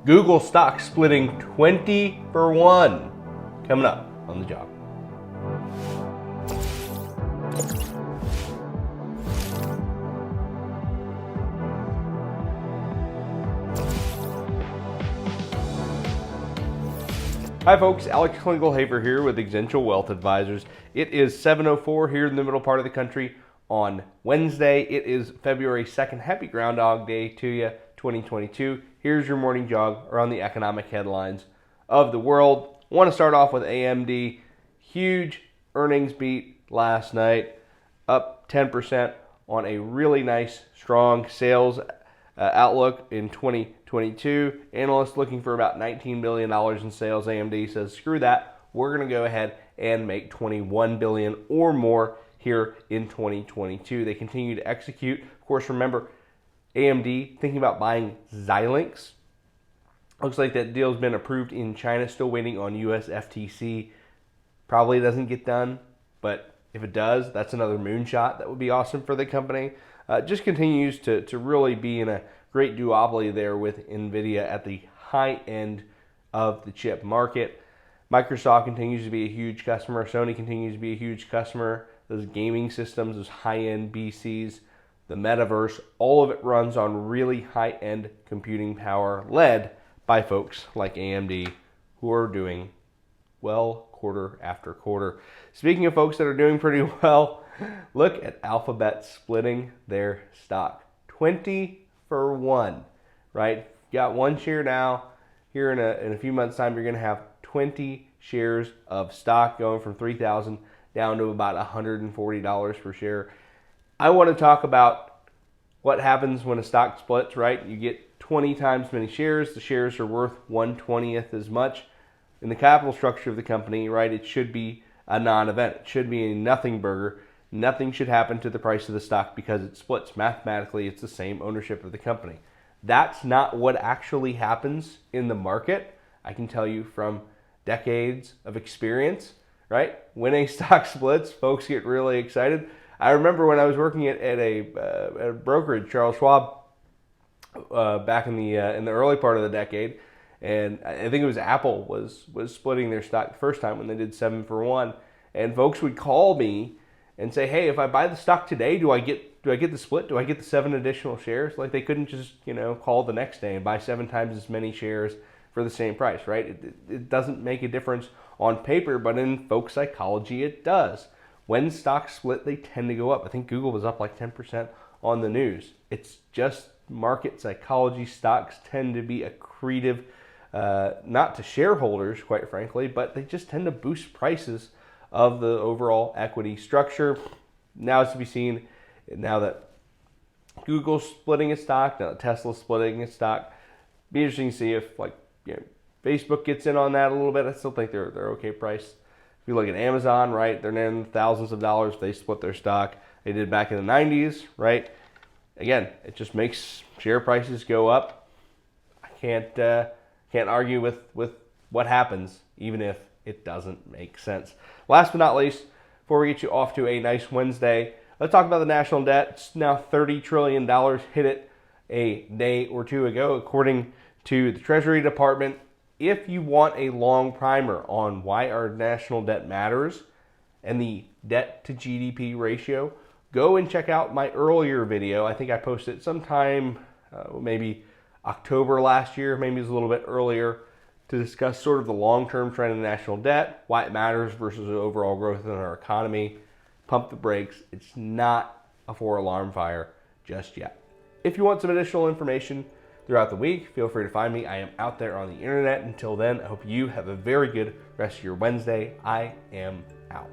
Google stock splitting 20 for 1. Coming up on The Job. Hi folks, Alex Klingelhoeffer here with Exencial Wealth Advisors. It is 7:04 here in the middle part of the country on Wednesday. It is February 2nd. Happy Groundhog Day to you, 2022. Here's your morning jog around the economic headlines of the world. I want to start off with AMD. Huge earnings beat last night, up 10% on a really nice, strong sales outlook in 2022. Analysts looking for about $19 billion in sales. AMD says, screw that. We're going to go ahead and make $21 billion or more here in 2022. They continue to execute. Of course, remember, AMD thinking about buying Xilinx. Looks like that deal's been approved in China. Still waiting on US FTC. Probably doesn't get done, but if it does, that's another moonshot. That would be awesome for the company. Just continues to really be in a great duopoly there with NVIDIA at the high end of the chip market. Microsoft continues to be a huge customer. Sony continues to be a huge customer. Those gaming systems, those high-end BCs, the metaverse, all of it runs on really high-end computing power led by folks like AMD who are doing well quarter after quarter. Speaking of folks that are doing pretty well, look at Alphabet splitting their stock. 20 for 1, right? You got one share now. Here in a few months' time, you're going to have 20 shares of stock going from 3,000 down to about $140 per share. I want to talk about what happens when a stock splits, right? You get 20 times many shares. The shares are worth 1/20th as much. In the capital structure of the company, right, it should be a non-event. It should be a nothing burger. Nothing should happen to the price of the stock because it splits. Mathematically, it's the same ownership of the company. That's not what actually happens in the market. I can tell you from decades of experience, right? When a stock splits, folks get really excited. I remember when I was working at a brokerage, Charles Schwab, back in the early part of the decade, and I think it was Apple was splitting their stock the first time when they did 7 for 1, and folks would call me and say, hey, if I buy the stock today, do I get the split? Do I get the 7 additional shares? Like, they couldn't just, call the next day and buy 7 times as many shares for the same price, right? It doesn't make a difference on paper, but in folk psychology, it does. When stocks split, they tend to go up. I think Google was up like 10% on the news. It's just market psychology. Stocks tend to be accretive, not to shareholders, quite frankly, but they just tend to boost prices of the overall equity structure. Now it's to be seen, now that Google's splitting its stock, now that Tesla's splitting its stock. Be interesting to see if Facebook gets in on that a little bit. I still think they're okay priced. If you look at Amazon, right, they're in thousands of dollars. They split their stock. They did back in the 90s, right? Again, it just makes share prices go up. I can't argue with what happens, even if it doesn't make sense. Last but not least, before we get you off to a nice Wednesday, let's talk about the national debt. It's now $30 trillion, hit it a day or two ago, according to the Treasury Department. If you want a long primer on why our national debt matters and the debt to GDP ratio, go and check out my earlier video. I think I posted it sometime, maybe October last year, maybe it was a little bit earlier, to discuss sort of the long-term trend in national debt, why it matters versus the overall growth in our economy. Pump the brakes. It's not a 4-alarm fire just yet. If you want some additional information throughout the week, feel free to find me. I am out there on the internet. Until then, I hope you have a very good rest of your Wednesday. I am out.